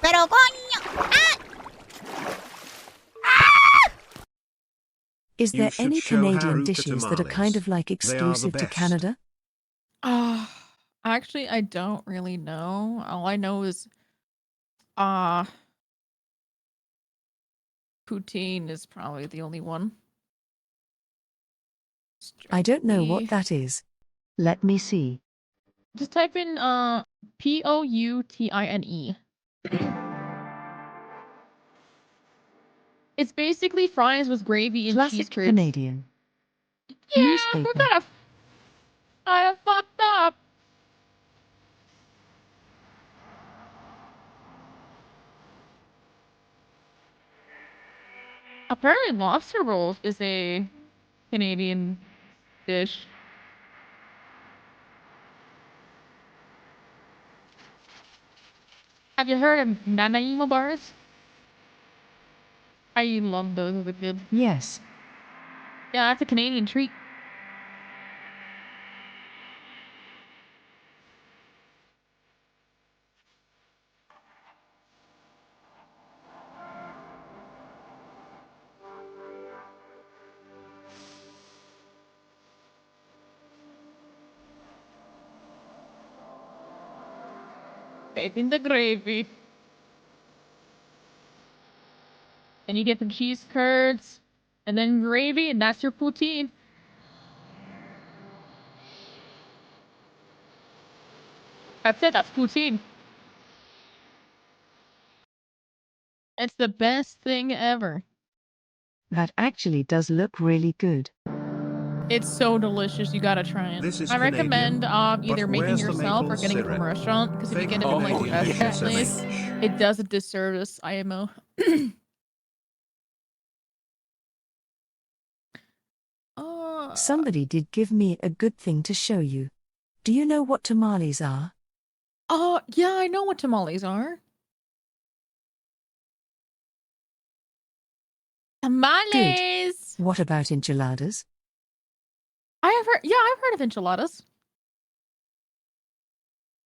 Pero coño! Is there should any show Canadian Haruka dishes that are kind of like They are the exclusive to best. Canada? Actually, I don't really know. All I know is, poutine is probably the only one. I don't know what Strictly- that is. Let me see. Just type in Poutine. It's basically fries with gravy and cheese Classic curds. Canadian. Yeah, Newspaper. we're gonna. I fucked up. Apparently, lobster rolls is a Canadian dish. Have you heard of Nanaimo bars? I love those. They're good. Yes. Yeah, that's a Canadian treat. Bake in the gravy. And you get the cheese curds, and then gravy, and that's your poutine. That's it, that's poutine. It's the best thing ever. That actually does look really good. It's so delicious. You gotta try it. This is I recommend Canadian, either but making where's the yourself or maple getting it from a syrup? restaurant. Because if you Fake get it from like Canadian a restaurant place, SMH. it does a disservice. IMO. Somebody did give me a good thing to show you. Do you know what tamales are? Oh, yeah, I know what tamales are. Tamales. What about enchiladas? I've heard of enchiladas.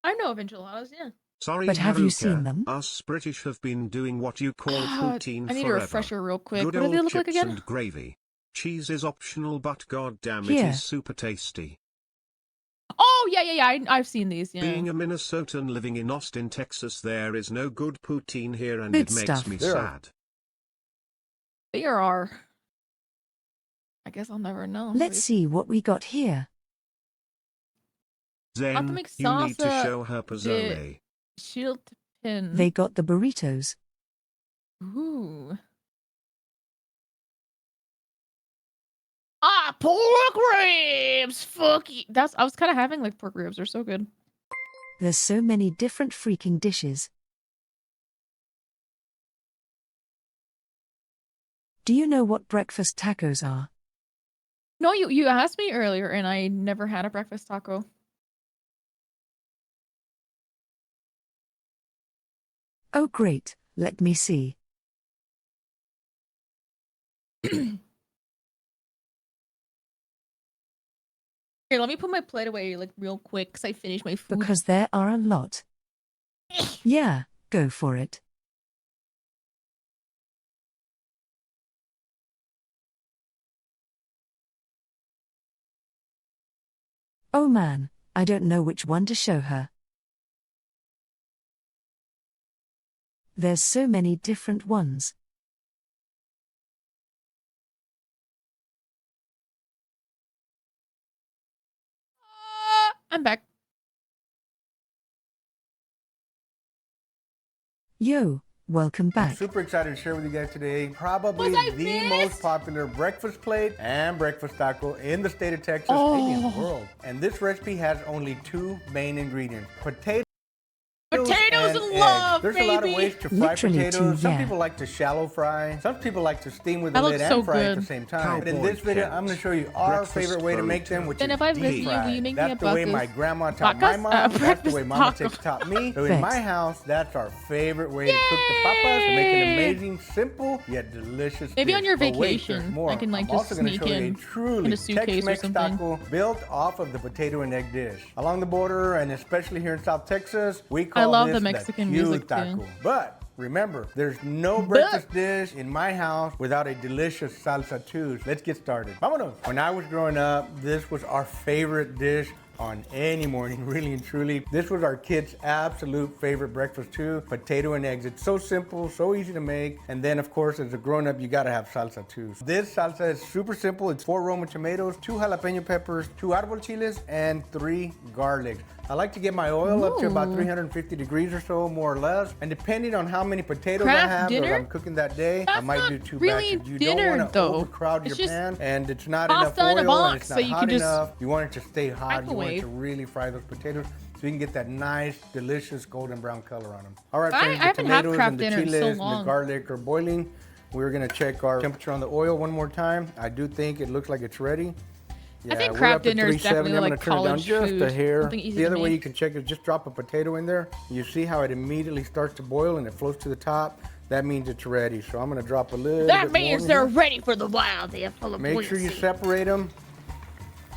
I know of enchiladas, yeah. Sorry, But have you Haruka, seen them? Us British have been doing what you call poutine I need forever. a refresher real quick. Good What do they old look like chips again? and gravy. Cheese is optional, but goddamn, Here. it is super tasty. Oh, yeah. I've seen these, yeah. Being a Minnesotan living in Austin, Texas, there is no good poutine here, and Good it makes stuff. me There are. sad. There are. I guess I'll never know. Let's see what we got here. Zen, make you need to salsa show her pozole. Shield pin. They got the burritos. Ooh. Pork ribs! Fuck you. I was kind of having like pork ribs. They're so good. There's so many different freaking dishes. Do you know what breakfast tacos are? No, you asked me earlier, and I never had a breakfast taco. Oh great, let me see. Here, let me put my plate away like real quick because I finished my food. Because there are a lot. Yeah, go for it. Oh man, I don't know which one to show her. There's so many different ones. I'm back. Yo, welcome I'm back. super excited to share with you guys today probably Was I the missed? most popular breakfast plate and breakfast taco in the state of Texas, maybe in the Oh. world. And this recipe has only two main ingredients: potatoes Potatoes and eggs. love, There's a lot of baby. ways to fry Literally potatoes. two, Some yeah. people like to shallow fry. Some people like to steam with That the lid looks and so fry at the good. same time. But in Cowboy this video, I'm going to show you our breakfast favorite way to make them, which Then is if I deep visit you, will fried. you make me That's a the way bacchus? my grandma taught my Bacchus? mom. That's the Breakfast way Mama taco. Tix taught me. So in Thanks. my house, that's our favorite way to cook the papas to make an amazing, simple, yet delicious Maybe dish. on your But wait, there's vacation, more. I can, like, I'm just also gonna sneak show you a in truly in a suitcase or Tex-Mex something. taco built off of the potato and egg dish. Along the border, and especially here in South Texas, we call love this the Mexican huge music, too. taco. But Remember, there's no breakfast dish in my house without a delicious salsa too. Let's get started. Vámonos. When I was growing up, this was our favorite dish on any morning, really and truly. This was our kids' absolute favorite breakfast too, potato and eggs. It's so simple, so easy to make. And then of course, as a grown-up, you gotta have salsa too. This salsa is super simple. It's 4 Roma tomatoes, 2 jalapeno peppers, 2 árbol chiles, and 3 garlics. I like to get my oil up to about 350 degrees or so, more or less. And depending on how many potatoes I have that I'm cooking that day, I might do 2 batches. You don't want to overcrowd your pan, and it's not enough oil, and it's not hot enough. You want it to stay hot. You want it to really fry those potatoes so you can get that nice, delicious golden brown color on them. All right, friends, the tomatoes and the chiles and the garlic are boiling. We're gonna check our temperature on the oil one more time. I do think it looks like it's ready. Yeah, I think crab dinner is definitely like college just food. a hair. The other way you make. can check is just drop a potato in there. You see how it immediately starts to boil and it floats to the top. That means it's ready. So I'm gonna drop a little That bit means more they're ready for the wild. They're full of Make sure you separate them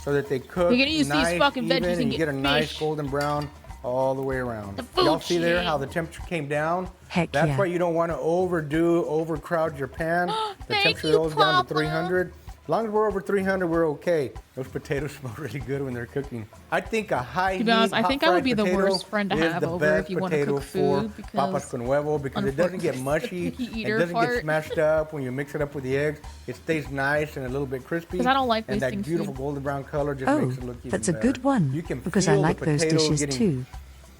so that they cook You're gonna use nice, these fucking veggies even, and you get a fish. nice golden brown all the way around. The food Y'all see there shit. how the temperature came down? Heck That's yeah. why you don't want to overcrowd your pan. The Thank temperature you, goes down to Papa. 300. As long as we're over 300, we're okay. Those potatoes smell really good when they're cooking. I think a high heat, I think I would be the worst friend to is have the over best if you want to potato cook for food because papas con huevo because it doesn't get mushy. picky It eater doesn't get part. smashed up when you mix it up with the eggs. It stays nice and a little bit crispy. 'Cause I don't like and that wasting beautiful food. golden brown color just Oh, makes it look even that's a better. good one, You can because I feel the like those potatoes dishes getting too.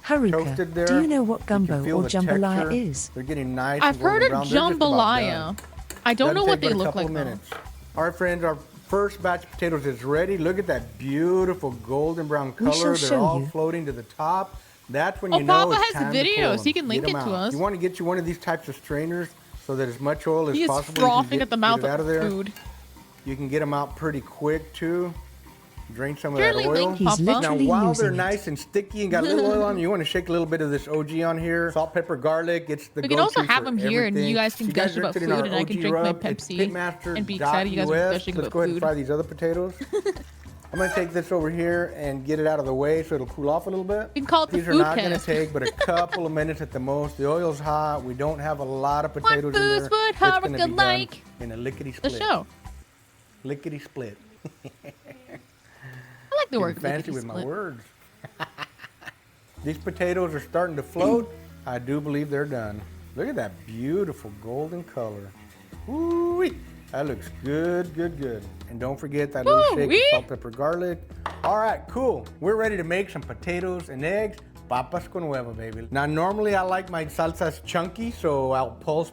toasted Haruka, there. do you know what You can gumbo feel or the jambalaya texture. is? They're getting nice. I've and golden heard of brown. They're just about jambalaya. done. I don't know Doesn't what take they but a look couple like of though. minutes. All right, friends, our first batch of potatoes is ready. Look at that beautiful golden brown We shall color. They're show all you. floating to the top. That's when Oh, you know Papa it's has the time to pull videos. them. He can Get link them it to out. us. You want to get you one of these types of strainers so that as much oil as He is possible. you can frothing get- at the mouth get it out of of there. food. You can get them out pretty quick too. Drain some of Surely that oil. link, He's Papa. Now, literally while using they're it. nice and sticky and got a little oil on, you want to shake a little bit of this OG on here. Salt, pepper, garlic. It's the We can also go-to have for them here, and everything. you guys can So gush are about interested in food, our and I can OG drink my rub, it's Pepsi pitmaster.us. and be excited you guys are gushing Let's about go ahead and food. fry these other potatoes. I'm going to take this over here and get it out of the way so it'll cool off a little bit. We can call it the These are food not going to cast. take but a couple of minutes at the most. The oil's hot. We don't have a lot of potatoes in foods there. would It's gonna Haruka be done like? in a lickety The split. show. Lickety split. I like the word Fancy lickety with my split. words. These potatoes are starting to float. I do believe they're done. Look at that beautiful golden color. Ooh-wee. That looks good, good, good. And don't forget that little shake of Ooh-wee. salt, pepper, garlic. All right, cool. We're ready to make some potatoes and eggs. Papas con huevo, baby. Now, normally I like my salsas chunky, so I'll pulse.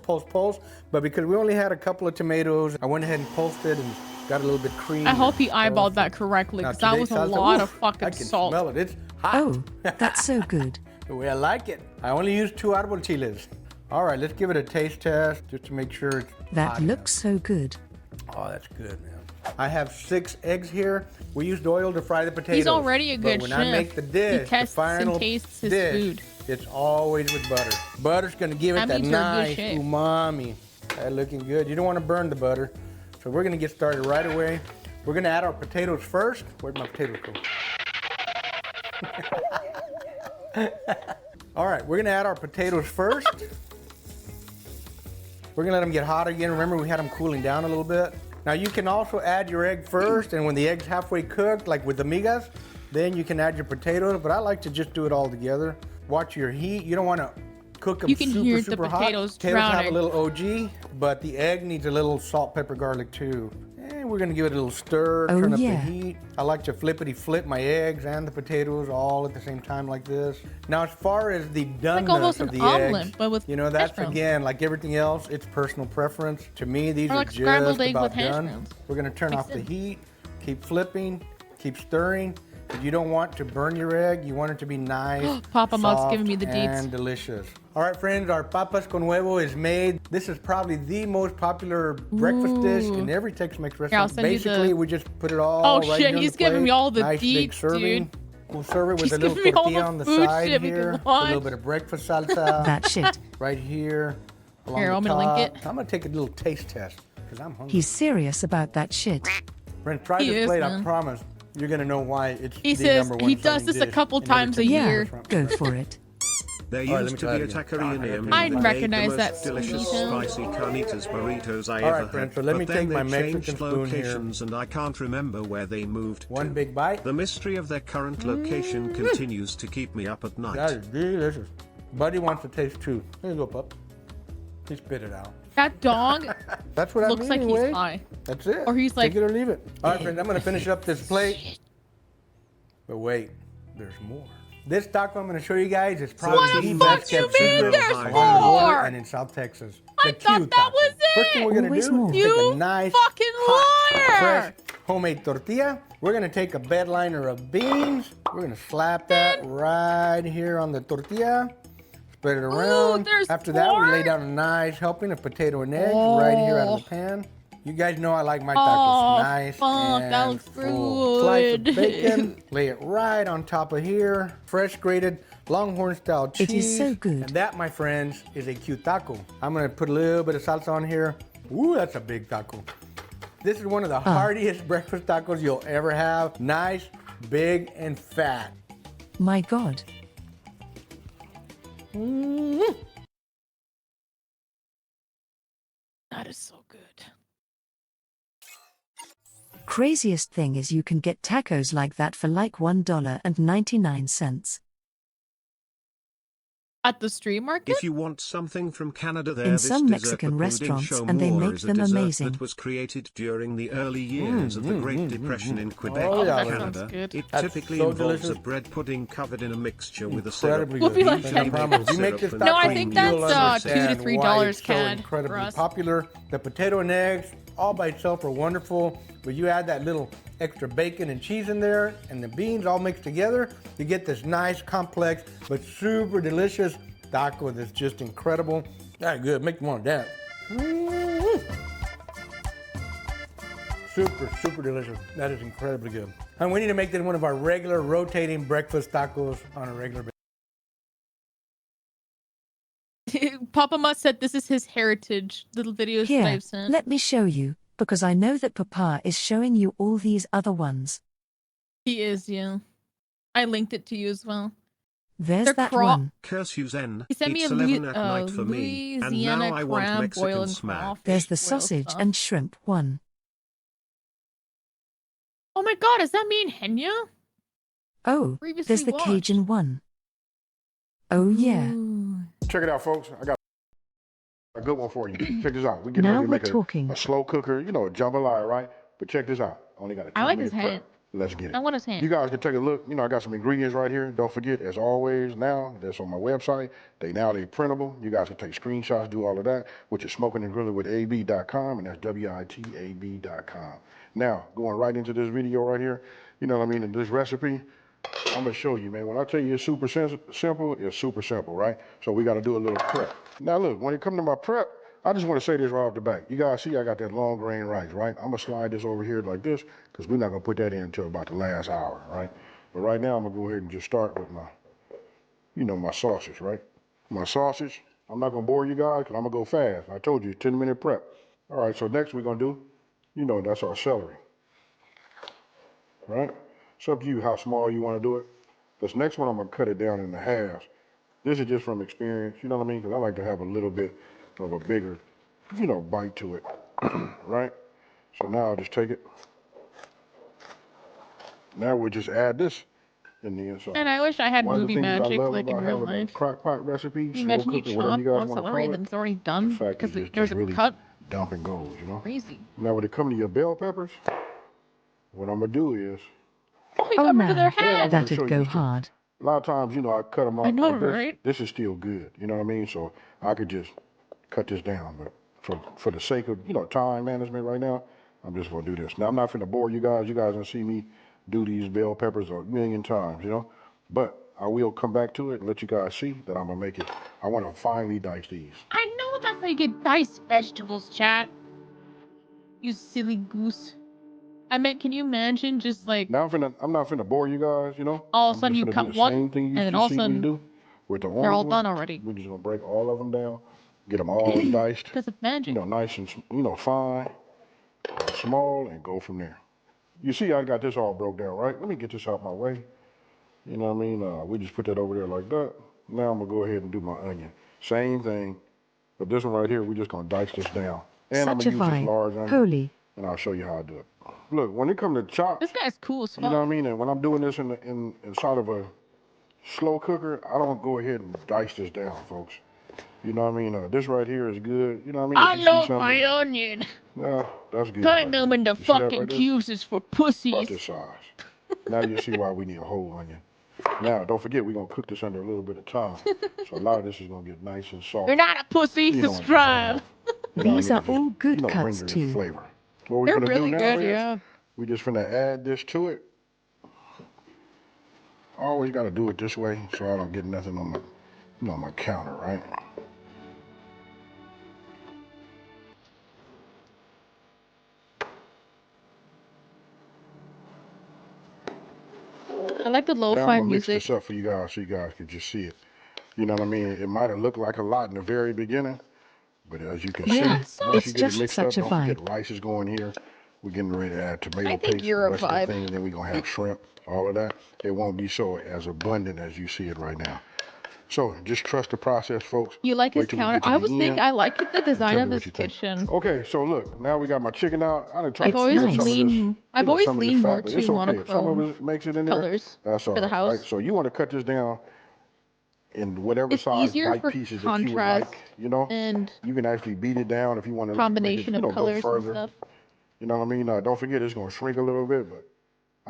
But because we only had a couple of tomatoes, I went ahead and pulsed it and got a little bit creamy. I hope he eyeballed that correctly, Now, because that was today's a salsa, lot oof, of fucking I can salt. smell it. It's hot. Oh, that's so good. The way I like it. I only used 2 árbol chiles. All right, let's give it a taste test just to make sure it's That hot looks so good. enough. Oh, that's good, man. I have 6 eggs here. We used oil to fry the potatoes. He's already a good But when chef. I make the He dish, tests the and final tastes his dish, food. it's always with butter. Butter's gonna give it That that means you're a good nice chef. umami. That looking good. You don't want to burn the butter. So we're gonna get started right away. We're gonna add our potatoes first. Where'd my potatoes go? All right, we're gonna add our potatoes first. We're gonna let them get hot again. Remember, we had them cooling down a little bit. Now you can also add your egg first, and when the egg's halfway cooked, like with the migas, then you can add your potatoes, but I like to just do it all together. Watch your heat. You don't wanna cook them You can super, hear the super potatoes hot. Potatoes have a drowning. little OG, but the egg needs a little salt, pepper, garlic too. And we're gonna give it a little stir, Oh, turn up the yeah. heat. I like to flippity-flip my eggs and the potatoes all at the same time like this. Now, as far as the doneness almost of an the omelet, eggs, but with you know, hash that's browns. again, like everything else, it's personal preference. To me, these Or are like just scrambled egg about with hash done. browns. We're gonna turn Makes off sense. the heat, keep flipping, keep stirring. But you don't want to burn your egg. You want it to be nice, Papa Mug's soft, giving me the deets. and delicious. All right, friends, our papas con huevo is made. This is probably the most popular breakfast dish in every Tex-Mex Here, I'll restaurant. send you Basically, the- we just put it all Oh, right shit, here on he's the giving me plate. all the nice big deets, serving. dude. We'll serve it with He's a little giving me all tortilla the on the food side shit we here, can a watch. little bit of breakfast salsa That shit. right here. Along Here, the want me to link top. it? I'm gonna take a little taste test because I'm hungry. He's serious about that shit. Friends, try He this is, plate. I man. promise you're gonna know why it's He the says #1 he does selling this a dish couple in every times a Tex-Mex Yeah, year. restaurant. go for it. There All right, used to let be me a try it taqueria again. near me I that made recognize the that most delicious spoon. spicy carnitas burritos I All right, ever friends, had. so let me But then take my they Mexican changed spoon here. locations and I can't remember where they moved One to. big bite. The mystery of their current location continues to keep me up at That night. is delicious. Buddy wants to taste too. Here you go, pup. He spit it out. That dog That's what I looks mean, like anyway. he's high. That's it. Or he's like- take it or leave it. All right, friends, I'm gonna finish up this plate. But wait, there's more. This taco I'm gonna show you guys is probably What the the best fuck you kept mean secret there's on the border more? and in South Texas. I The thought Q that taco. was First thing it. we're gonna Always do more. is take You a nice, fucking hot, liar. fresh, homemade tortilla. We're gonna take a bed liner of beans. We're gonna slap that right here on the tortilla. Spread it around. there's After that, we more? lay down a nice helping of potato and eggs right here out of the pan. You guys know I like my tacos nice fuck, and that looks full. Slice of good. bacon, lay it right on top of here. Fresh grated Longhorn style cheese. It is so good. And that, my friends, is a cute taco. I'm gonna put a little bit of salsa on here. Ooh, that's a big taco. This is one of the heartiest breakfast tacos you'll ever have. Nice, big, and fat. My God. That is so good. Craziest thing is you can get tacos like that for like $1.99. At the street market? If you want something from Canada there, In this some dessert, Mexican the pudding restaurants, show and they more, make is a them dessert amazing. that was created during the early years of the Great Depression in Quebec, Oh, yeah, Canada. sounds good. It That's typically so involves delicious. a bread pudding covered in a mixture with a syrup. Incredibly We'll be good. like And I promise, you make this No, taco, I think that's, you'll $2 to understand $3 why it's so CAD incredibly for us. popular. The potato and eggs, all by itself, are wonderful. But you add that little extra bacon and cheese in there, and the beans all mixed together, you get this nice, complex, but super delicious taco that's just incredible. That's good. Make you want that. Super, super delicious. That is incredibly good. And we need to make this one of our regular rotating breakfast tacos on a regular basis. Papa Mutt said this is his heritage. Little videos that Here, I've sent. let me show you, because I know that Papa is showing you all these other ones. He is, yeah. I linked it to you as well. There's They're that cro- one. Curse you, Zen. He sent me It's a 11 at night for me, and Louisiana now I want crab boil Mexican and smack. crawfish There's the boil sausage stuff. and shrimp one. Oh my god, does that mean Henya? Oh, Previously there's the watched. Cajun one. Oh yeah. Ooh. Check it out, folks. I got a good one for you. Check this out. We get Now ready to we're make talking. a slow cooker, you know, a jambalaya, right? But check this out. Only got a 2 I like minute his prep. hand. Let's get it. I want his hand. You guys can take a look. You know, I got some ingredients right here. Don't forget, as always, now that's on my website. They're printable. You guys can take screenshots, do all of that, which is smokingandgrillingwithab.com, and that's WITAB.com. Now, going right into this video right here, you know what I mean, in this recipe, I'm gonna show you, man. When I tell you it's super simple, it's super simple, right? So we gotta do a little prep. Now look, when it comes to my prep, I just wanna say this right off the bat. You guys see I got that long grain rice, right? I'm gonna slide this over here like this, because we're not gonna put that in until about the last hour, right? But right now I'm gonna go ahead and just start with my, you know, my sausage, right? My sausage, I'm not gonna bore you guys, because I'm gonna go fast. I told you, 10-minute prep. All right, so next we're gonna do, you know, that's our celery. Right? It's up to you how small you want to do it. This next one, I'm going to cut it down into halves. This is just from experience, you know what I mean? Because I like to have a little bit of a bigger, you know, bite to it, right? So now I'll just take it. Now we'll just add this in the inside. And I wish I had One of the movie things that I magic love like in about real having a life. crock pot recipe, slow Imagine you cooker, whatever chop you guys on want to celery call and it, it's already the done fact because is there's just a really cut. dump and goes, you know? Crazy. Now when it comes to your bell peppers, what I'm going to do is, Oh, he Oh got rid of their man, head. gonna show that'd you go this too. hard. A lot of times, you know, I cut them I off know, like this. right? This is still good, you know what I mean? So I could just cut this down, but for the sake of, you know, time management right now, I'm just gonna do this. Now I'm not finna bore you guys. You guys gonna see me do these bell peppers a million times, you know? But I will come back to it and let you guys see that I'm gonna make it. I wanna finely dice these. I know that's how you get diced vegetables, chat. You silly goose. I meant, can you imagine just like Now I'm not finna bore you guys, you know? all of a I'm sudden just you finna cut do the one, same thing you and then just all of a see me sudden do with the they're orange all one. done already. We're just gonna break all of them down, get them all diced, Because it's you magic. know, nice and, you know, fine, small, and go from there. You see I got this all broke down, right? Let me get this out my way. You know what I mean? We just put that over there like that. Now I'm gonna go ahead and do my onion. Same thing, but this one right here, we're just gonna dice this down. And I'm Such a gonna use this vibe. large onion, Holy. and I'll show you how I do it. Look, when it comes to chops, This guy's cool as you know fuck. what I mean? And when I'm doing this inside of a slow cooker, I don't go ahead and dice this down, folks. You know what I mean? This right here is good. You know what I mean? I If you see love something, my onion. nah, that's good. Turn right them there. into You see that fucking right there? cues for About pussies. this size. Now you see why we need a whole onion. Now, don't forget, we're going to cook this under a little bit of time. So a lot of this is going to get nice and soft. You're not a pussy, You know, subscribe. These are all good render cuts this too. flavor. What we're They're going to really do now good, is, yeah. we just finna add this to it. Always got to do it this way so I don't get nothing on my counter, right? I like the Now I'm lo-fi gonna mix music. this up for you guys so you guys can just see it. You know what I mean? It might have looked like a lot in the very beginning, but as you can Yeah, see, once it's you get it just mixed up, such a don't vibe. forget rice is going here. We're getting ready to add tomato I think paste, you're a the rest of the vibe. thing, and then we're gonna have shrimp, all of that. It won't be so as abundant as you see it right now. So just trust the process, folks. You like his Wait till we counter? get to I the was thinking end. I like the design Tell of me his what you think. kitchen. Okay, so look, now we got my chicken out. I done tried I've to always clean up some of this, leaned. I've always some of this leaned fat, more but to it's okay. If some of monochrome it makes it in there, colors that's all for the right, house. right? So you want to cut this down in whatever It's size easier bite for pieces that you would contrast like, you know? and You can actually beat it down if you want to make it, combination of go colors and further. stuff. You know what I mean? Don't forget it's going to shrink a little bit, but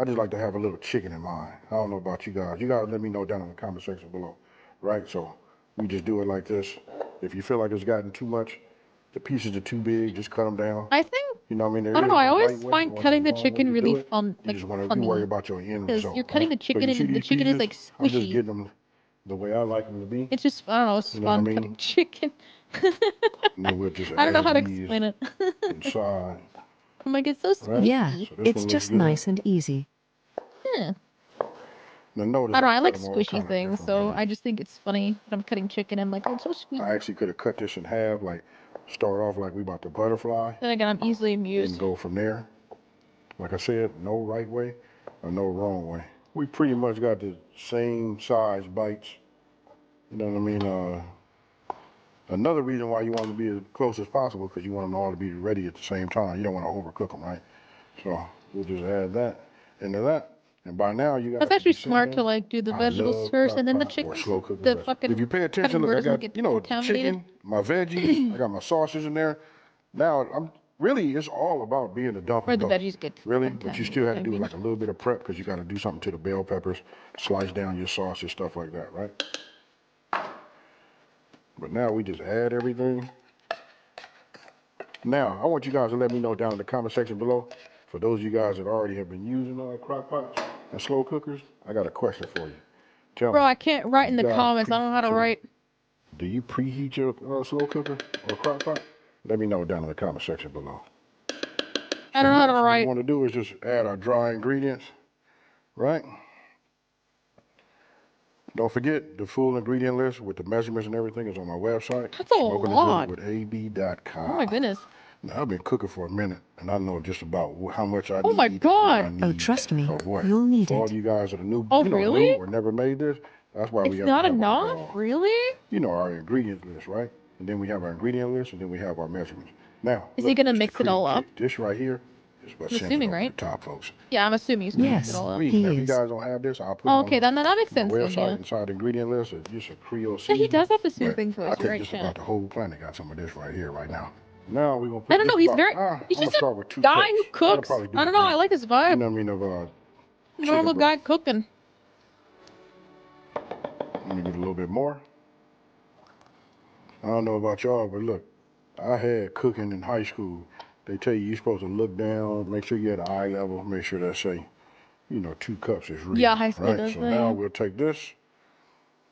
I just like to have a little chicken in mind. I don't know about you guys. You guys let me know down in the comment section below, right? So we just do it like this. If you feel like it's gotten too much, the pieces are too big, just cut them down. I think You know what I mean? I don't know. I always Right way, find or cutting the wrong way chicken to do really it. fun, You like just want to funny, worry about your end because result. you're cutting right? the chicken So you see and the these chicken is pieces? like I'm just squishy. getting them the way I like them to be. It's just I don't know. It's You know what I fun mean? cutting chicken. And then we'll just I don't know add how to these explain it. inside. I'm like it's so Right? Yeah, squishy. So this it's one looks just good. nice and easy. Yeah. Now notice I don't know. I like cut 'em all squishy kinda things, different so ways. I just think it's funny that I'm cutting chicken. I'm like, oh, it's so sweet. I actually could have cut this in half, like start off like we about to butterfly Then again, I'm easily and amused. go from there. Like I said, no right way or no wrong way. We pretty much got the same size bites. You know what I mean? Another reason why you want to be as close as possible because you want them all to be ready at the same time. You don't want to overcook them, right? So we'll just add that into that. And by now you got. That's actually smart to like do the vegetables first and then the chicken. The fucking If you pay attention, cutting look, I doesn't got get the contaminated. chicken, my veggies, I got my sausage in there. Now I'm really it's all about being a dump Or and the go. veggies get Really, but you still have to do contaminated, I mean. like a little bit of prep because you got to do something to the bell peppers, slice down your sausage, stuff like that, right? But now we just add everything. Now, I want you guys to let me know down in the comment section below. For those of you guys that already have been using crock pots and slow cookers, I got a question for you. Tell Bro, me, I can't write in the guys comments. I don't know how to write. do you preheat your slow cooker or crock pot? Let me know down in the comment section below. I don't know how to What we write. want to do is just add our dry ingredients, right? Don't forget, the full ingredient list with the measurements and everything is on my website. That's a lot. SmokingTheGrill.ab.com. Oh my goodness. Now, I've been cooking for a minute, and I know just about how much I need. Oh my God. I need Oh, trust me, of what. you'll need For all it. you guys that are new, Oh, new really? or never made this, that's why we It's have not to have enough? Really? our ingredient list, right? And then we have our ingredient list, and then we have our measurements. Now, Is he look, gonna it's the mix it all cream up? cheese. This right here is what I'm sends it assuming, over right? the top, folks. Yeah, I'm assuming he's gonna mix it Yes, all up. Sweet. he Now, if you is. guys don't have this, I'll put Oh, it okay, on then that makes my sense then, website yeah. inside the ingredient list. It's just a Creole Yeah, season. he does have the But soothing voice, I you're think right, just chat. about the whole planet got some of this right here, right now. Now we're gonna put I don't know, he's very, I'm he's gonna just start a with 2 guy cups. who I'll cooks. probably do I don't know, I one, like his you vibe. know what I mean, of Normal chicken guy cooking. Let me get a little bit more. I don't know about y'all, but look, I had cooking in high school. They tell you're supposed to look down, make sure you're at eye level, make sure that say, 2 cups is real. Yeah, high school right? does So that, now yeah. we'll take this,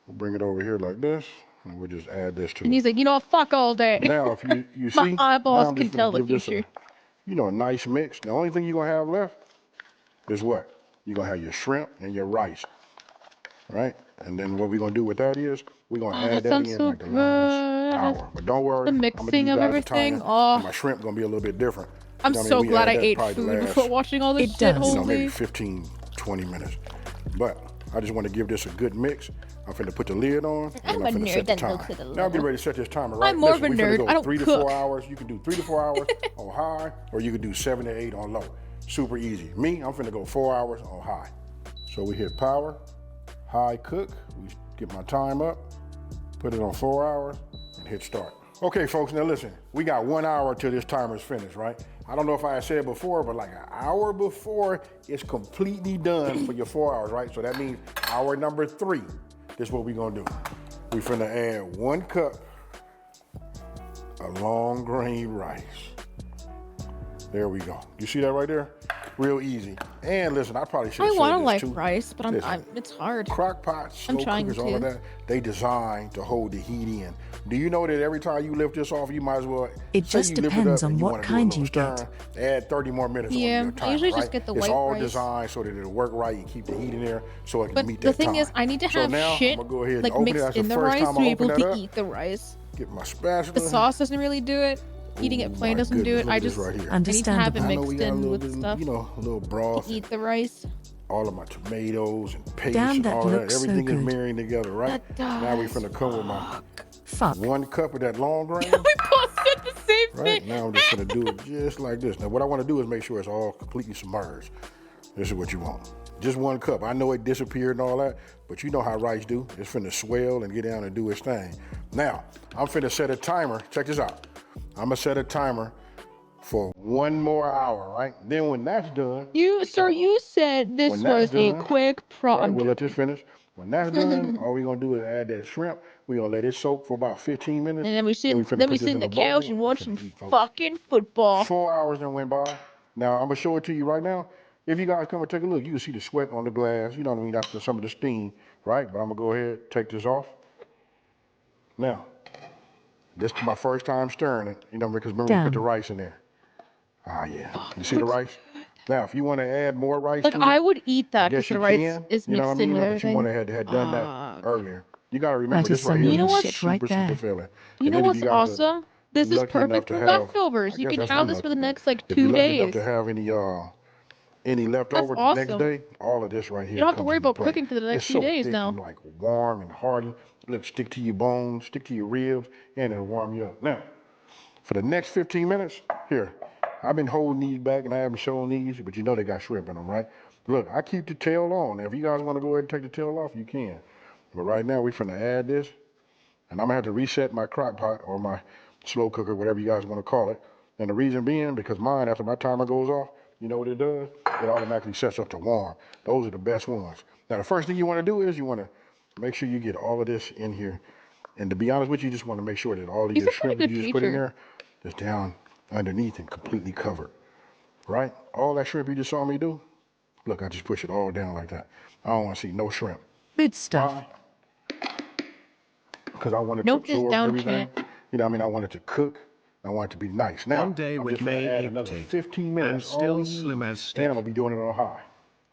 we'll bring it over here like this, and we'll just add this to And it. he's like, you know what, fuck all day. Now, if you My see, eyeballs now I'm can just gonna tell the give this future. a nice mix. The only thing you're gonna have left is what? You're gonna have your shrimp and your rice, right? And then what we're gonna do with that is we're gonna Oh, add that that sounds in so like the last good. hour. But don't worry, The I'm gonna mixing do of that everything. Italian, Oh, and my shrimp gonna be a little bit different. I'm You know what I so mean? We glad add I that ate probably the food last, before watching all this It shit. does. Holy. maybe 15, 20 minutes. But I just want to give this a good mix. I'm finna put the lid on. I'm and a finna nerd set the that looks timer. at the Now get level. ready to set this timer, right? I'm more of a Listen, we finna nerd. go I don't 3 to cook. 4 hours. You can do 3 to 4 hours on high, or you can do 7 to 8 on low. Super easy. Me, I'm finna go 4 hours on high. So we hit power, high cook. We get my time up, put it on 4 hours, and hit start. Okay, folks, now listen, we got 1 hour till this timer's finished, right? I don't know if I had said before, but like an hour before it's completely done for your 4 hours, right? So that means hour number 3, this is what we gonna do. We finna add 1 cup of long grain rice. There we go. You see that right there? Real easy. And listen, I probably should I have want to said this like too. rice, but Listen, it's hard. crock pots, slow trying cookers, all of to. that, they designed to hold the heat in. Do you know that every time you lift this off, you might as well, It say just you lift it depends up on and you what wanna do a kind little you get. stir, add 30 more minutes Yeah, on your I timer, usually right? just get the It's white all rice. designed so that it'll work right and keep the heat in there so it can But meet the that thing time. is, I need to So have now, shit I'm gonna go ahead and like open it. mixed That's the in the first rice time to I be open able that to up. eat the rice. Get my spatula. The sauce doesn't really do it. Eating it plain my doesn't do goodness, it. look I at this just right here. I need to have it I know mixed we got a in little with bit, stuff you know, a little broth. to eat the rice. All of my tomatoes and paste Damn, and that all that. looks so Everything is good. marrying together, right? That Now we does. finna come with my Fuck. 1 cup of that long grain. We both said the same Right, thing. now I'm just gonna do it just like this. Now what I wanna do is make sure it's all completely submerged. This is what you want. Just 1 cup. I know it disappeared and all that, but you know how rice do. It's finna swell and get down and do its thing. Now, I'm finna set a timer. Check this out. I'm gonna set a timer for 1 more hour, right? Then when that's done, You said this when that's was a done, quick right, prompt. we'll let this finish. When that's done, all we're gonna do is add that shrimp. We're gonna let it soak for about 15 minutes. And then we finna sit put this in the a bowl. couch and watch Finna some eat, folks. fucking football. 4 hours done went by. Now I'm gonna show it to you right now. If you guys come and take a look, you can see the sweat on the glass. You know what I mean? That's some of the steam, right? But I'm gonna go ahead, take this off. Now, this is my first time stirring it. You know, because remember we put the Damn. rice in there. Ah, yeah. You see the rice? Now, if you want to add more rice Like to I it, would eat I that guess because the you rice can. is You know what I mixed in mean? with But you everything. want to had done that earlier. You got to remember That is this right some here You know is what's- shit right super there. filling. You And know then if what's you guys are awesome? This is lucky enough perfect to for have- leftovers. I You guess can that's have this for the unlucky. next like If 2 you're lucky enough days. to have any left over the next awesome. day, all of this right here. You don't have to comes worry into about play. cooking for the next It's few so days thick now. and like warm and hearty. Look, stick to your bones, stick to your ribs, and it'll warm you up. Now, for the next 15 minutes, here, I've been holding these back and I haven't shown these, but you know they got shrimp in them, right? Look, I keep the tail on. Now, if you guys want to go ahead and take the tail off, you can. But right now, we're finna add this, and I'm gonna have to reset my crock pot or my slow cooker, whatever you guys want to call it. And the reason being, because mine, after my timer goes off, you know what it does? It automatically sets up to warm. Those are the best ones. Now, the first thing you want to do is you want to make sure you get all of this in here. And to be honest with you, you just want to make sure that all of He's your a pretty shrimp that good you just put in teacher. there is down underneath and completely covered. Right? All that shrimp you just saw me do, look, I just push it all down like that. I don't want to see no shrimp. Good stuff. Why? Because I want it to Note this absorb down, everything. chat. You know what I mean? I want it to cook. I want it to be nice. Now, One day I'm with just going to May add another 18, 15 minutes. and still all we slim need, as and Steph. I'm going to be doing it on high.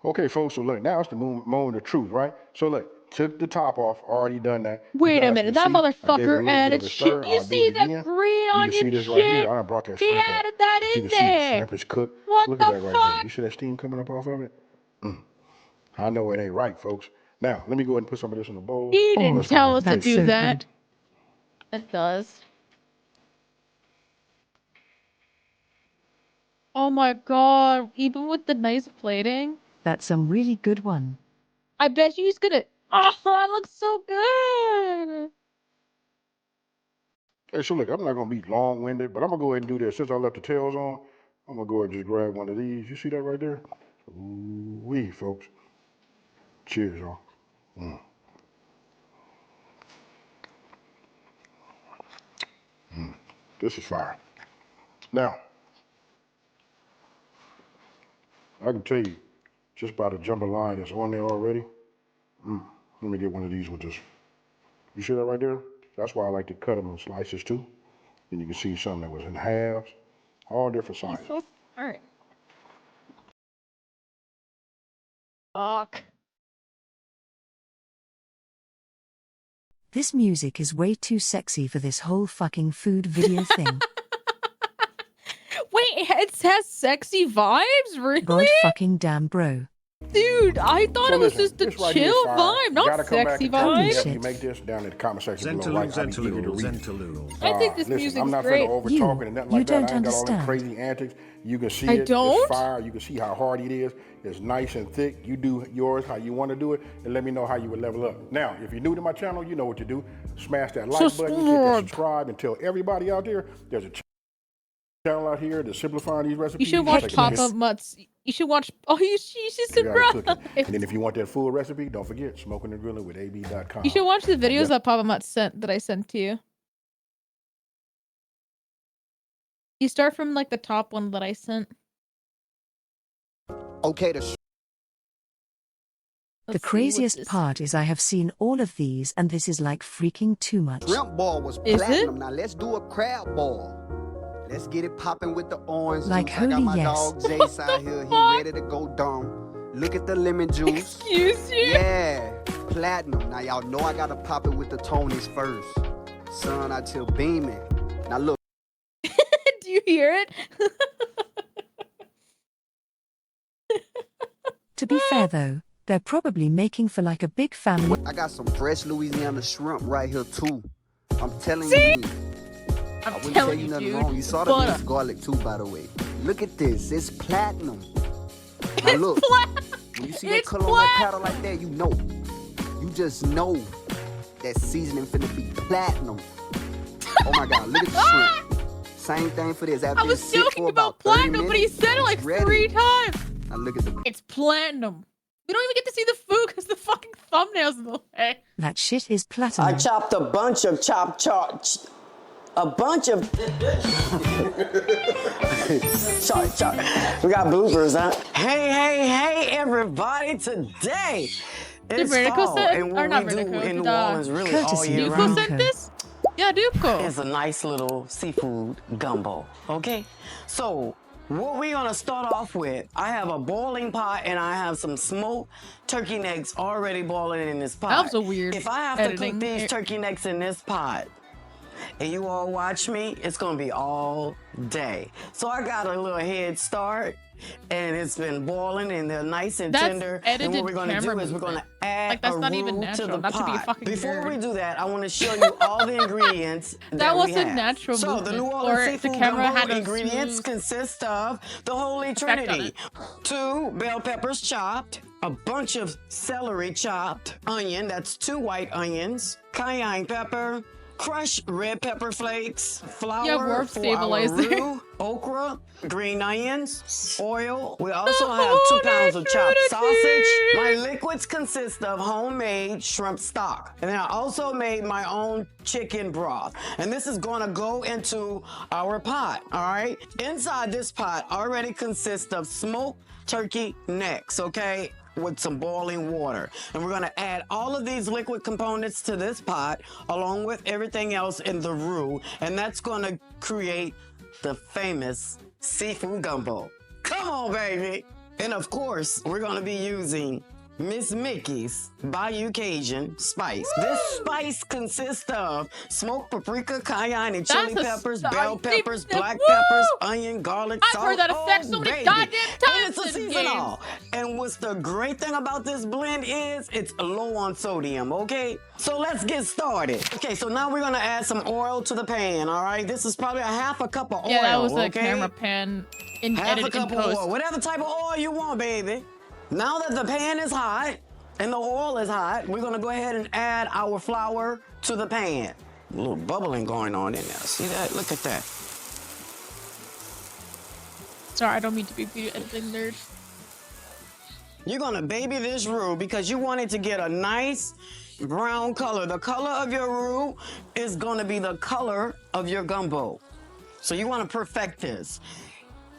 Okay, folks, so look, now it's the moment of truth, right? So look, took the top off, already done that. You Wait a guys minute, can that see, I gave it a motherfucker little bit added of a shit. stir. You I'll do see it that again. green You can onion see this right here. shit? I done brought that He shrimp up. added that You in can see the there. shrimp is cooked. What Look the at that right there. fuck? You see that steam coming up off of it? I know it ain't right, folks. Now, let me go ahead and put some of this in the bowl. He didn't Oh, tell us to that's do so that. good. That does. Oh my god, even with the nice plating, That's some really good one. I bet you he's gonna. Oh, that looks so good. Hey, so look, I'm not gonna be long-winded, but I'm gonna go ahead and do this. Since I left the tails on, I'm gonna go ahead and just grab one of these. You see that right there? Ooh-wee, folks. Cheers, y'all. This is fire. Now, I can tell you just by the jambalaya that's on there already. Let me get one of these with this. You see that right there? That's why I like to cut them in slices too. And you can see some that was in halves, all different He's sizes. so smart. Fuck. This music is way too sexy for this whole fucking food video thing. Wait, it has sexy vibes? Really? God fucking damn, bro. Dude, I thought So it was listen, just a this right here is chill fire. vibe, You not gotta come back sexy and tell me Holy vibe. if you shit. make this down in the comment section below. Right? I'll be eager to Zentreya, read it. Zentreya. I think this Listen, music's I'm not great. finna over You- talking and nothing you like that. don't I ain't got all them understand. crazy antics. You can see I it. don't? It's fire. You can see how hard it is. It's nice and thick. You do yours how you want to do it, and let me know how you would level up. Now, if you're new to my channel, you know what to do. Smash that like button, hit that subscribe, and tell everybody out there there's a channel out here that's simplifying these recipes. You should watch Take a Pop minute. Up Mutts. You should watch. Oh, you should You gotta cook it. And subscribe. then if you want that full recipe, don't forget smoking and grilling with AB.com. You should watch the videos Yeah. that Papa Mutt sent that I sent to you. You start from like the top one that I sent. Okay, The Let's see, what's craziest this? part is I have seen all of these and this is like freaking too much. shrimp ball was Is it? platinum. Now let's do a crab ball. Let's get it popping with the orange Like, juice. I got holy my yes. dog Jace out here. He fuck? ready to go dumb. Look at the lemon juice. Excuse you? Yeah, platinum. Now y'all know I gotta pop it with the Tonys first. Sun out here beaming. Now look, Do you hear it? To be fair though, they're probably making for like a big family. I got some fresh Louisiana shrimp right here too. I'm telling See? you. I I'm wouldn't tell telling you you, nothing dude. wrong. You saw the Butter. minced garlic too, by the way. Look at this. It's platinum. Now look, when you see that It's color on that powder like that, you know. You just know that seasoning finna be platinum. Oh my God, look at the shrimp. Same thing for this. After I was it sit joking for about 30 platinum, but he minutes, said it like it's ready. 3 times. Now look at the It's platinum. We don't even get to see the food because the fucking thumbnail's in the way. That shit is I platinum. chopped a bunch of a bunch of chop. We got bloopers, huh? Hey, everybody! Today it's Renico fall, send- and or what not we do Renico, in New did, Orleans really all Courtesy year of Duco round Renico. sent this? Yeah, Duco. is a nice little seafood gumbo. Okay, so what we're gonna start off with, I have a boiling pot and I have some smoked turkey necks already boiling in this pot. That was a weird If I have to editing. cook these turkey necks in this pot, and you all watch me, it's gonna be all day. So I got a little head start, and it's been boiling and they're nice and That's tender. And edited what we're gonna do camera is we're gonna movement. add Like, that's a not even roux to natural, the not to be a pot. fucking Before we nerd. do that, I want to show you all the ingredients That we wasn't have. natural So the movement, New or Orleans the seafood camera gumbo had a ingredients smooth consist of the Holy effect on Trinity: it. 2 bell peppers chopped, a bunch of celery chopped, onion, that's 2 white onions, cayenne pepper, crushed red pepper flakes, flour warp for our stabilizer. roux, okra, green onions, oil. We also have 2 pounds of chopped sausage. My liquids consist of homemade shrimp stock. And then I also made my own chicken broth. And this is gonna go into our pot, all right? Inside this pot already consists of smoked turkey necks, okay? With some boiling water. And we're gonna add all of these liquid components to this pot along with everything else in the roux, and that's gonna create the famous seafood gumbo. Come on, baby! And of course, we're gonna be using Miss Mickey's Bayou Cajun spice. This spice consists of smoked paprika, cayenne, and chili That's a peppers, st- bell I think peppers, that- black woo! peppers, onion, garlic, I've salt. heard that effect so many baby. goddamn And times it's a in seasonal. And what's the great thing about this blend is it's low on sodium, okay? So let's get started. Okay, so now we're gonna add some oil to the pan, all right? This is probably a half a cup of oil, Yeah, that was the okay? camera pan in Half edit a in cup of post. oil, whatever type of oil you want, baby. Now that the pan is hot and the oil is hot, we're gonna go ahead and add our flour to the pan. A little bubbling going on in there. See that? Look at that. Sorry, I don't mean to be video editing nerd. You're gonna baby this roux because you want it to get a nice brown color. The color of your roux is gonna be the color of your gumbo. So you wanna perfect this.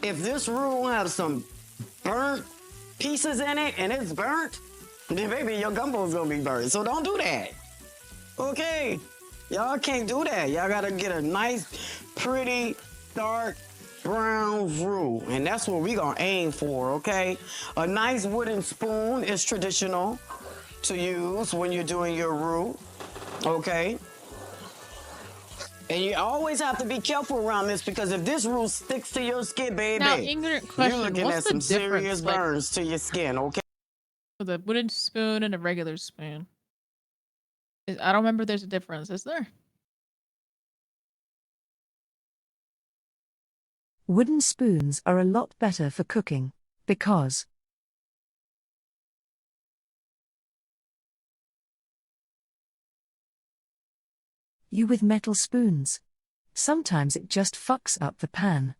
If this roux has some burnt pieces in it and it's burnt, then baby, your gumbo is gonna be burnt. So don't do that. Okay? Y'all can't do that. Y'all gotta get a nice, pretty, dark, brown roux. And that's what we gonna aim for, okay? A nice wooden spoon is traditional to use when you're doing your roux, okay? And you always have to be careful around this because if this roux sticks to your skin, baby, Now, ignorant question. you're looking What's at the some difference? serious Like, burns to your skin, okay? With a wooden spoon and a regular spoon. I don't remember there's a difference, is there? Wooden spoons are a lot better for cooking, because you with metal spoons. Sometimes it just fucks up the pan.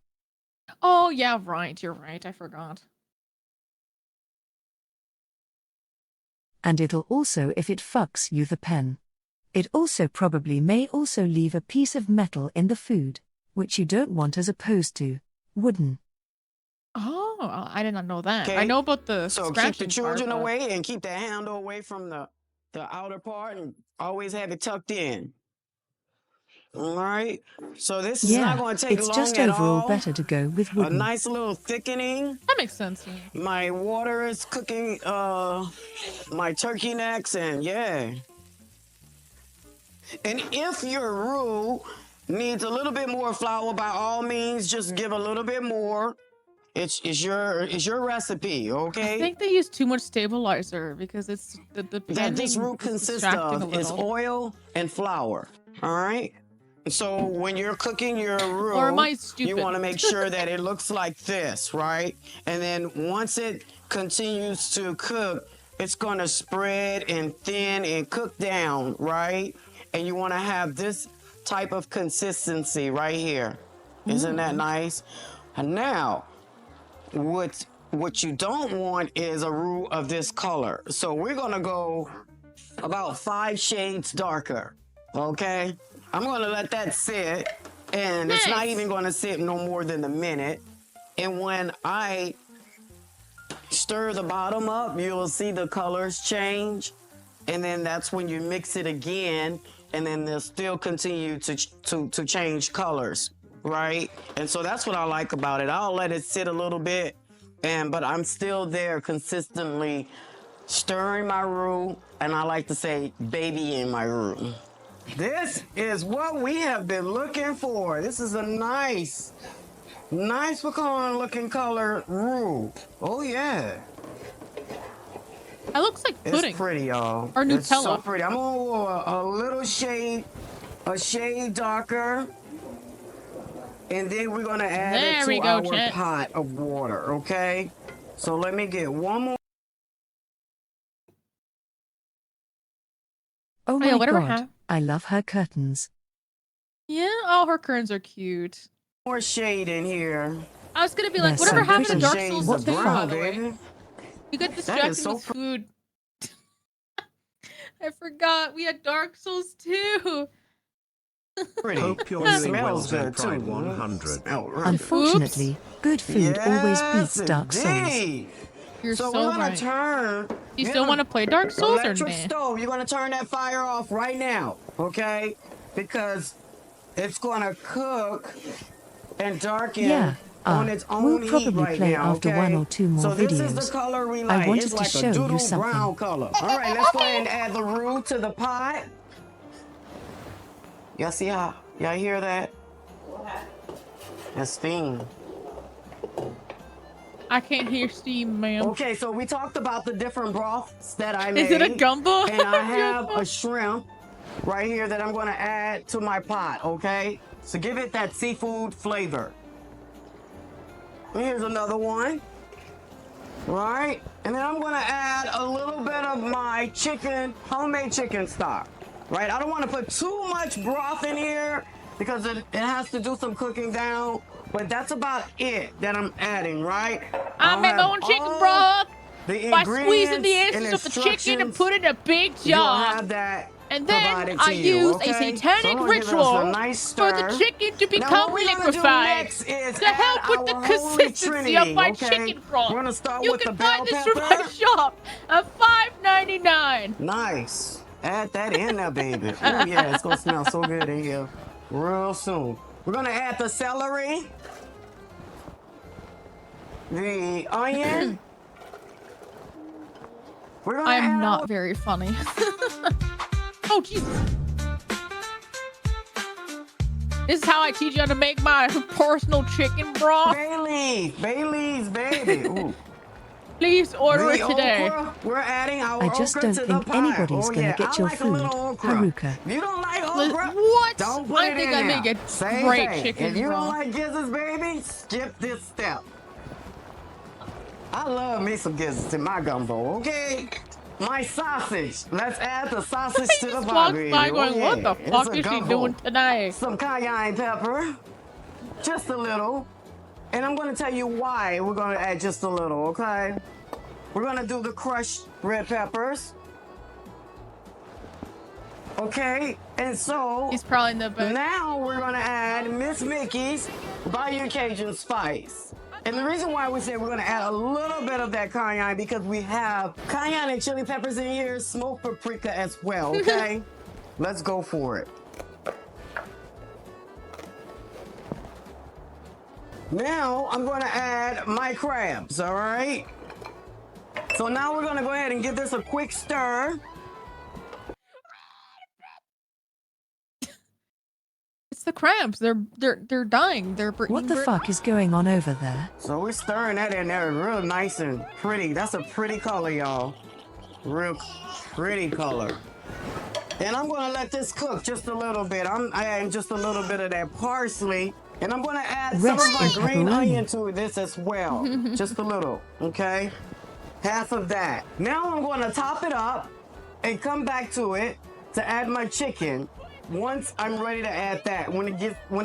Oh, yeah, right. You're right. I forgot. And it'll also if it fucks you the pen. It also probably may also leave a piece of metal in the food, which you don't want as opposed to wooden. Oh, I did not know that. Okay. I know about the So keep scratching the children part, but- away and keep the handle away from the outer part and always have it tucked in. All right. So this is not going to take it's long just at overall all. better to go with A wooden. nice little thickening. That makes sense. Yeah. My water is cooking my turkey necks, and yeah. And if your roux needs a little bit more flour, by all means, just give a little bit more. It's your recipe, okay? I think they use too much stabilizer because it's the That this panning roux is consists distracting a of is little. oil and flour. All right. So when you're cooking your roux, Or am I you stupid? want to make sure that it looks like this, right? And then once it continues to cook, it's going to spread and thin and cook down, right? And you want to have this type of consistency right here. Isn't that nice? And now, what you don't want is a roux of this color. So we're going to go about 5 shades darker, okay? I'm going to let that sit, and it's not even going to sit no more than a minute. And when I stir the bottom up, you'll see the colors change. And then that's when you mix it again, and then they'll still continue to change colors, right? And so that's what I like about it. I'll let it sit a little bit, but I'm still there consistently stirring my roux, and I like to say baby in my roux. This is what we have been looking for. This is a nice pecan looking color roux. Oh yeah. It looks like pudding. It's pretty, y'all. Or Nutella. It's so pretty. I'm gonna go a little shade, a shade darker. And then we're gonna add it to our pot of water, okay? So let me get one more. Oh yeah, my whatever god, I love her curtains. Yeah, oh, her curtains are cute. More shade in here. I was gonna be like, They're whatever so happened to pretty. Dark Shades Souls of 2, by brown, the way? baby. You got That distracted is so with food. I forgot we had Dark Souls 2. Pretty. Hope you're It doing well, smells good too. Zentrey 100. Smell really good. Unfortunately, good food always beats Yes, Dark Souls. indeed. You're So so we're gonna right. turn. You still want to play Dark Souls or Electric nah? stove. You're gonna turn that fire off right now, okay? Because it's gonna cook and darken Yeah, on its own we'll heat probably right play now, after okay? one or two more so this is videos. the color we I like. wanted It's to like show a you doodle something. brown color. All right, let's go ahead and add the roux to the pot. Y'all see how? Y'all hear that? That's steam. I can't hear steam, ma'am. Okay, so we talked about the different broths that I made. Is it a gumbo? And I have a shrimp right here that I'm gonna add to my pot, okay? So give it that seafood flavor. And here's another one. Right? And then I'm gonna add a little bit of my chicken, homemade chicken stock. Right? I don't wanna put too much broth in here because it has to do some cooking down. But that's about it that I'm adding, right? I make my own chicken broth by squeezing the ingredients essence and of the chicken and instructions, put it in a big you'll jar. have that And then provided I to you, use okay? a So I'm satanic gonna give us a ritual nice for the stir. chicken to Now, become what we're gonna do liquefied next is to add help with the our holy consistency trinity, of my okay? chicken broth. We're gonna start You with can the bell find this from my pepper. shop at $5.99. Nice. Add that in there, baby. Oh yeah, it's gonna smell so good in here real soon. We're gonna add the celery, the onion. We're gonna I'm add not very funny. Oh, Jesus. This is how I teach you how to make my personal chicken broth. Bay leaves, baby. Ooh. Please order The it today. okra, we're adding our I just okra don't to think the pie. anybody's Oh, gonna yeah, get I your like a food, little okra. Haruka. If you don't like okra, What? don't put I it think in I there. make a Same great thing. chicken If you don't broth. like gizzards, baby, skip this step. I love me some gizzards in my gumbo, okay? My sausage. Let's add the sausage He to the just pie, walks baby. by Oh, going, what the yeah. It's fuck a is she gumbo. doing tonight? Some cayenne pepper, just a little. And I'm gonna tell you why we're gonna add just a little, okay? We're gonna do the crushed red peppers. Okay, and so He's probably in the back. now we're gonna add Miss Mickey's Bayou Cajun spice. And the reason why we say we're gonna add a little bit of that cayenne because we have cayenne and chili peppers in here, smoked paprika as well, okay? Let's go for it. Now I'm gonna add my crabs, all right? So now we're gonna go ahead and give this a quick stir. It's the crabs. They're dying. They're What the fuck is going on over there? So we're stirring that in there real nice and pretty. That's a pretty color, y'all. Real pretty color. And I'm gonna let this cook just a little bit. I'm adding just a little bit of that parsley. And I'm gonna add some of Rest my in green pepperoni. onion to this as well. Just a little, okay? Half of that. Now I'm gonna top it up and come back to it to add my chicken. Once I'm ready to add that, when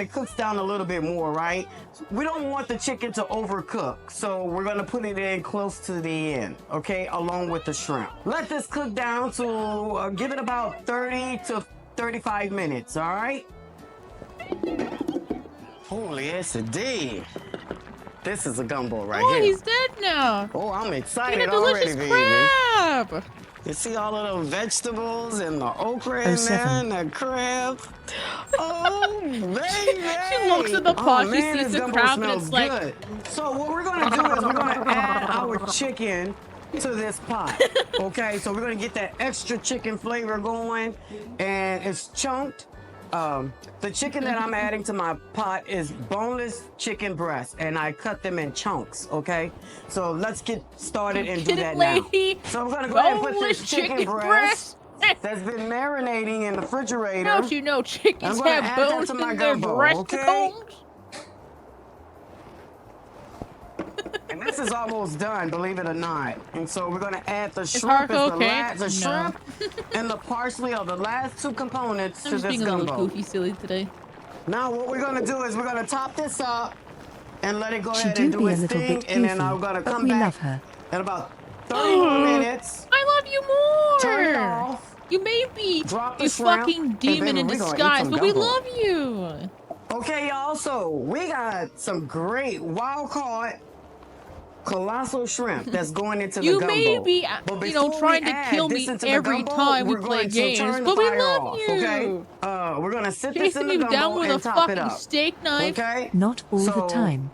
it cooks down a little bit more, right? We don't want the chicken to overcook, so we're gonna put it in close to the end, okay? Along with the shrimp. Let this cook down to, give it about 30 to 35 minutes, all right? Holy S.A.D. This is a gumbo right Oh, here. he's dead now. Oh, I'm Eat excited a delicious already, baby. crab. You see all of those vegetables and the okra Oh, in there seven. and the crab. Oh, baby. She looks at the pot, she man, sees this the gumbo crab, and smells it's like- good. So what we're gonna do is we're gonna add our chicken to this pot. Okay, so we're gonna get that extra chicken flavor going, and it's chunked. The chicken that I'm adding to my pot is boneless chicken breast, and I cut them in chunks, okay? So let's get started and do Get it, that lady. now. So I'm gonna go ahead and put Boneless this chicken breast that's been marinating in the refrigerator. Don't you know chickens I'm gonna have add that bones to my in their gumbo, breasticles? And this is almost done, believe it or not. And so we're gonna add the shrimp, Haruka okay? the No. shrimp and the parsley are the last two components I'm to just this being a little gumbo. goofy silly today. Now what we're gonna do is we're gonna top this up and let it go She ahead do and do be a its little thing, bit and then goofy, I'm gonna but come we back love her. in about 30 more minutes. I love you more. Turn it off. You may be Drop the a shrimp. fucking Hey, demon baby, in we gonna eat disguise, some but we gumbo. love you. Okay, y'all, so we got some great wild-caught colossal shrimp that's going into the You gumbo. may be, But you know, before trying we to add kill this me into the every gumbo, time we we're play going to games, turn but the we fire love off, you. okay? We're gonna sit this Chasing in the you gumbo down with a and top it fucking up. steak knife. Okay? Not all the So- time.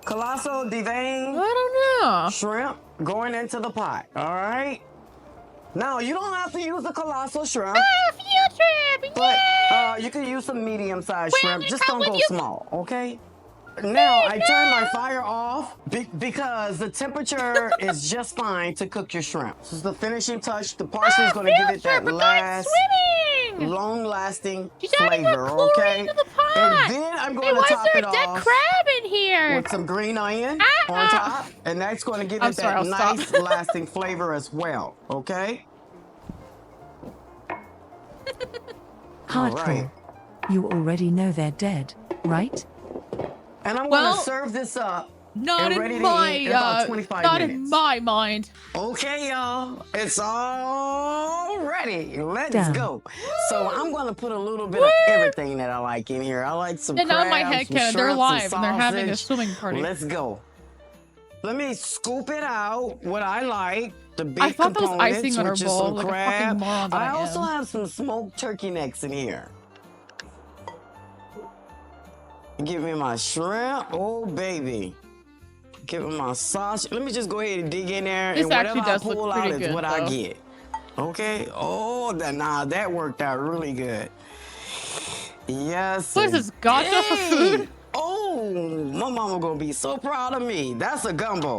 Colossal deveined I don't know. shrimp going into the pot. All right. Now you don't have to use the colossal shrimp, Field trip, but you can use some medium-sized shrimp. they Just come don't go with you. small, okay? Now I turn my fire off because the temperature is just fine to cook your shrimp. This is the finishing touch. The parsley is going to give it that last swimming. long-lasting She's adding flavor, more chlorine okay? to the pot. And then I'm Hey, going to why is top there it a dead off crab in here? with some green onion on top, and that's going to give I'm it sorry, that I'll nice stop. lasting flavor as well, okay? Hardcore. right. You already know they're dead, right? And I'm Well, going to serve this up. Not and ready in to my, eat in about 25 not minutes. in my mind. Okay, y'all, it's all ready. Let's Damn. go. So I'm gonna put a little bit of everything that I like in here. I like some And crabs, on my head some canon, they're shrimp, live some and they're having a sausage. swimming party. Let's go. Let me scoop it out. What I like, the big I thought that was components, icing on her which is bowl, some like a fucking crab. moron that I I also am. have some smoked turkey necks in here. Give me my shrimp. Oh baby. Give me my sausage. Let me just go ahead and dig in there, This and actually whatever I does look pull out pretty is good, what I though. get. Okay. Oh, that worked out really good. Yes. What is this, gotcha for indeed. food? Oh, my mama gonna be so proud of me. That's a gumbo.